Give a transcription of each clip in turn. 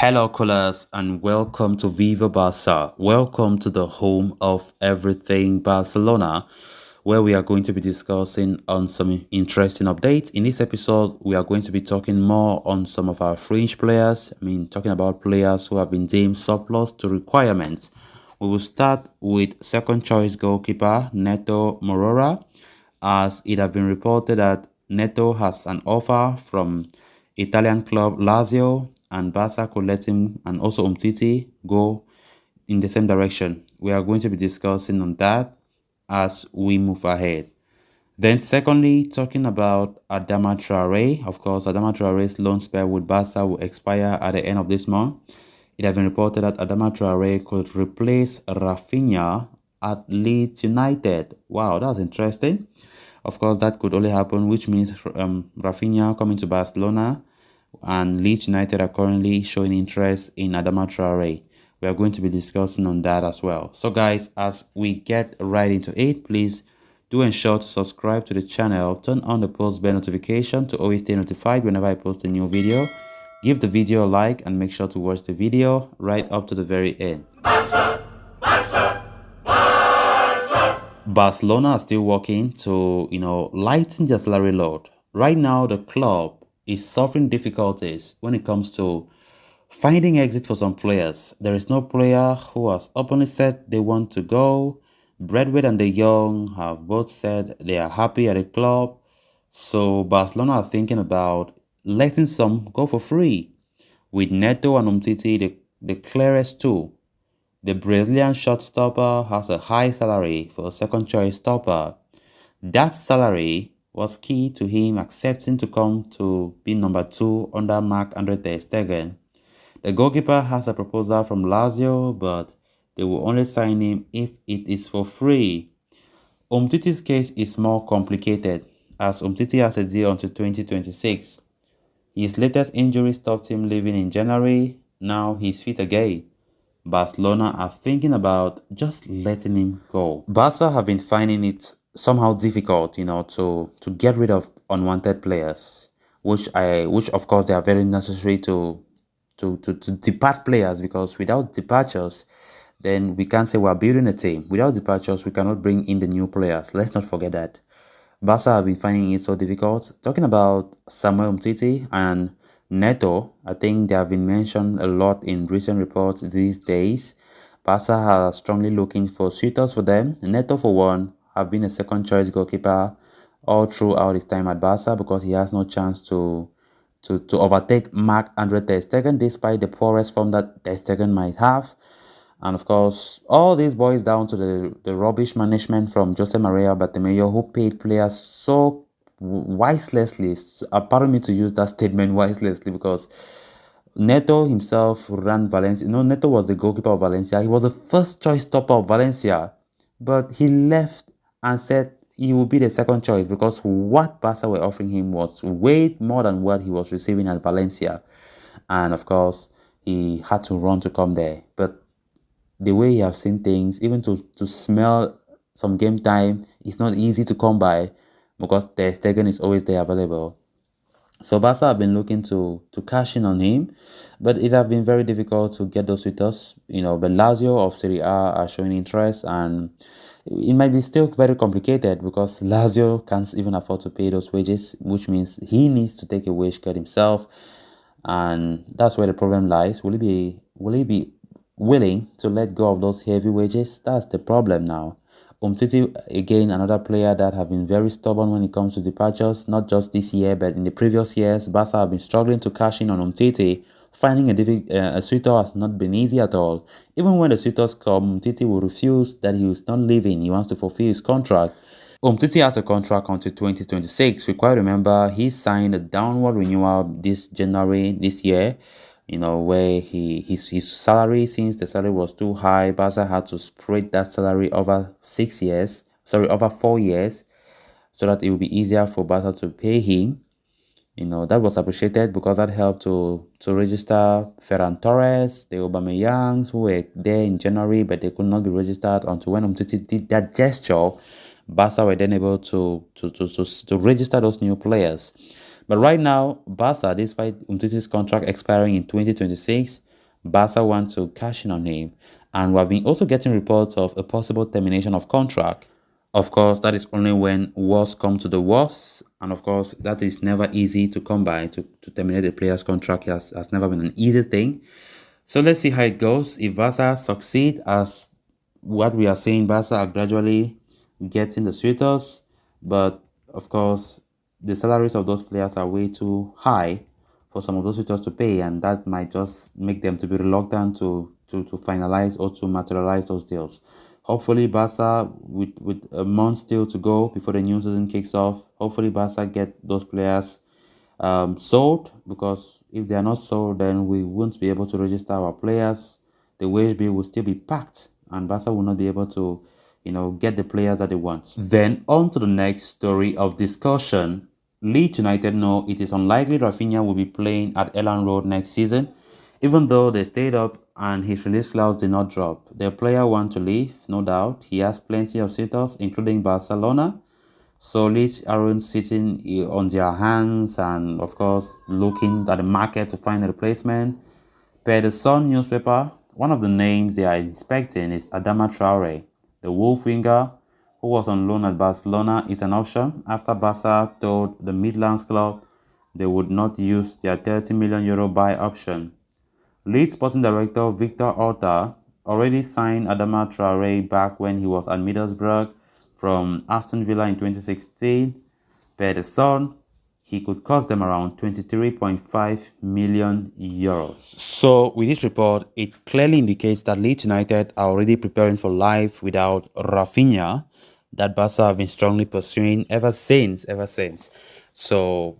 Hello, callers, and welcome to Viva Barca. Welcome to the home of everything Barcelona, where we are going to be discussing on some interesting updates. In this episode, we are going to be talking more on some of our fringe players. Talking about players who have been deemed surplus to requirements. We will start with second choice goalkeeper Neto Morora, as it has been reported that Neto has an offer from Italian club Lazio, and Barca could let him and also Umtiti go in the same direction. We are going to be discussing on that as we move ahead. Then secondly, talking about Adama Traore. Of course, Adama Traore's loan spell with Barca will expire at the end of this month. It has been reported that Adama Traore could replace Raphinha at Leeds United. Wow, that's interesting. Of course, that could only happen, which means Raphinha coming to Barcelona, and Leeds United are currently showing interest in Adama Traore. We are going to be discussing on that as well. So guys, as we get right into it, please do ensure to subscribe to the channel, turn on the post bell notification to always stay notified whenever I post a new video. Give the video a like and make sure to watch the video right up to the very end. Barcelona are still working to, lighten their salary load. Right now, the club is suffering difficulties when it comes to finding exit for some players. There is no player who has openly said they want to go. Bradway and De Jong have both said they are happy at the club. So Barcelona are thinking about letting some go for free, with Neto and Umtiti the clearest two. The Brazilian shortstopper has a high salary for a second choice stopper. That salary was key to him accepting to come to be number 2 under Marc-Andre ter Stegen. The goalkeeper has a proposal from Lazio, but they will only sign him if it is for free. Umtiti's case is more complicated, as Umtiti has a deal until 2026. His latest injury stopped him leaving in January. Now he's fit again. Barcelona are thinking about just letting him go. Barca have been finding it somehow difficult, to get rid of unwanted players, which of course they are very necessary to depart players, because without departures, then we can't say we're building a team. Without departures, we cannot bring in the new players. Let's not forget that. Barca have been finding it so difficult. Talking about Samuel Umtiti and Neto, I think they have been mentioned a lot in recent reports these days. Barca are strongly looking for suitors for them. Neto, for one, have been a second choice goalkeeper all throughout his time at Barca, because he has no chance to overtake Marc-Andre ter Stegen, despite the poorest form that ter Stegen might have. And of course, all this boils down to the rubbish management from Jose Maria Bartomeu, who paid players so wisely. Pardon me to use that statement, wisely, because Neto himself ran Valencia. No, Neto was the goalkeeper of Valencia. He was the first choice stopper of Valencia, but he left and said he would be the second choice, because what Barca were offering him was way more than what he was receiving at Valencia. And of course, he had to run to come there. But the way you have seen things, even to smell some game time, it's not easy to come by, because the Stegen is always there available. So Barca have been looking to cash in on him, but it has been very difficult to get those suitors. But Lazio of Serie A are showing interest, and it might be still very complicated, because Lazio can't even afford to pay those wages, which means he needs to take a wage cut himself, and that's where the problem lies. Will he be willing to let go of those heavy wages? That's the problem now. Umtiti, again, another player that have been very stubborn when it comes to departures, not just this year, but in the previous years. Barca have been struggling to cash in on Umtiti. Finding a suitor has not been easy at all. Even when the suitors come, Umtiti will refuse that he is not leaving. He wants to fulfill his contract. Umtiti has a contract until 2026. We quite remember he signed a downward renewal this January this year, where his salary, since the salary was too high, Barca had to spread that salary over 4 years, so that it would be easier for Barca to pay him. That was appreciated, because that helped to register Ferran Torres, the Aubameyangs, who were there in January, but they could not be registered until when Umtiti did that gesture. Barca were then able to register those new players. But right now, Barca, despite Umtiti's contract expiring in 2026, Barca want to cash in on him, and we have been also getting reports of a possible termination of contract. Of course, that is only when worst come to the worst, and of course, that is never easy to come by. To terminate a player's contract has never been an easy thing. So let's see how it goes. If Barca succeed, as what we are seeing, Barca are gradually getting the suitors, but of course, the salaries of those players are way too high for some of those suitors to pay, and that might just make them to be reluctant to finalize or to materialize those deals. Hopefully, Barca, with a month still to go before the new season kicks off, hopefully Barca get those players sold, because if they are not sold, then we won't be able to register our players. The wage bill will still be packed, and Barca will not be able to, get the players that they want. Then on to the next story of discussion. Leeds United know it is unlikely Raphinha will be playing at Elland Road next season, even though they stayed up and his release clause did not drop. The player wants to leave, no doubt. He has plenty of suitors, including Barcelona. So Leeds aren't sitting on their hands and, of course, looking at the market to find a replacement. Per the Sun newspaper, one of the names they are inspecting is Adama Traore. The Wolf winger, who was on loan at Barcelona, is an option after Barca told the Midlands club they would not use their €30 million buy option. Leeds sporting director Victor Orta already signed Adama Traore back when he was at Middlesbrough from Aston Villa in 2016. Per the Sun, he could cost them around €23.5 million. So, with this report, it clearly indicates that Leeds United are already preparing for life without Raphinha, that Barca have been strongly pursuing ever since. So,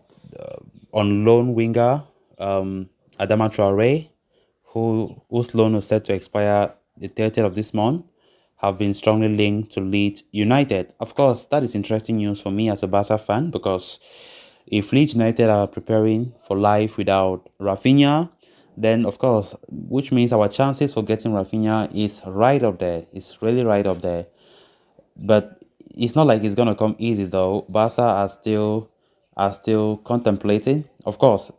on loan winger, Adama Traore, whose loan is set to expire the 30th of this month, have been strongly linked to Leeds United. Of course, that is interesting news for me as a Barca fan, because if Leeds United are preparing for life without Raphinha, then of course, which means our chances for getting Raphinha is right up there. It's really right up there. But it's not like it's gonna come easy though. Barca are still contemplating. Of course,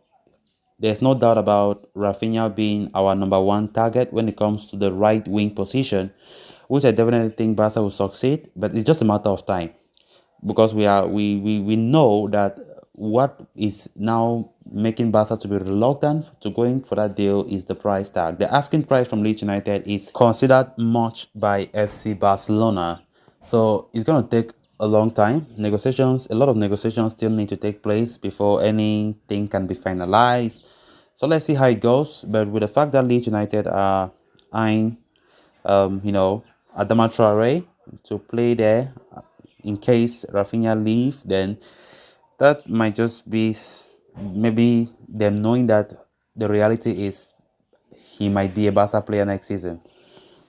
there's no doubt about Raphinha being our number one target when it comes to the right wing position, which I definitely think Barca will succeed, but it's just a matter of time, because we know that what is now making Barca to be reluctant to going for that deal is the price tag. The asking price from Leeds United is considered much by FC Barcelona, so it's going to take a long time. A lot of negotiations still need to take place before anything can be finalized. So let's see how it goes. But with the fact that Leeds United are eyeing, Adama Traore to play there in case Raphinha leave, then that might just be maybe them knowing that the reality is he might be a Barca player next season.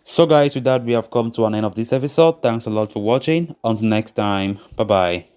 So guys, with that we have come to an end of this episode. Thanks a lot for watching. Until next time, bye bye.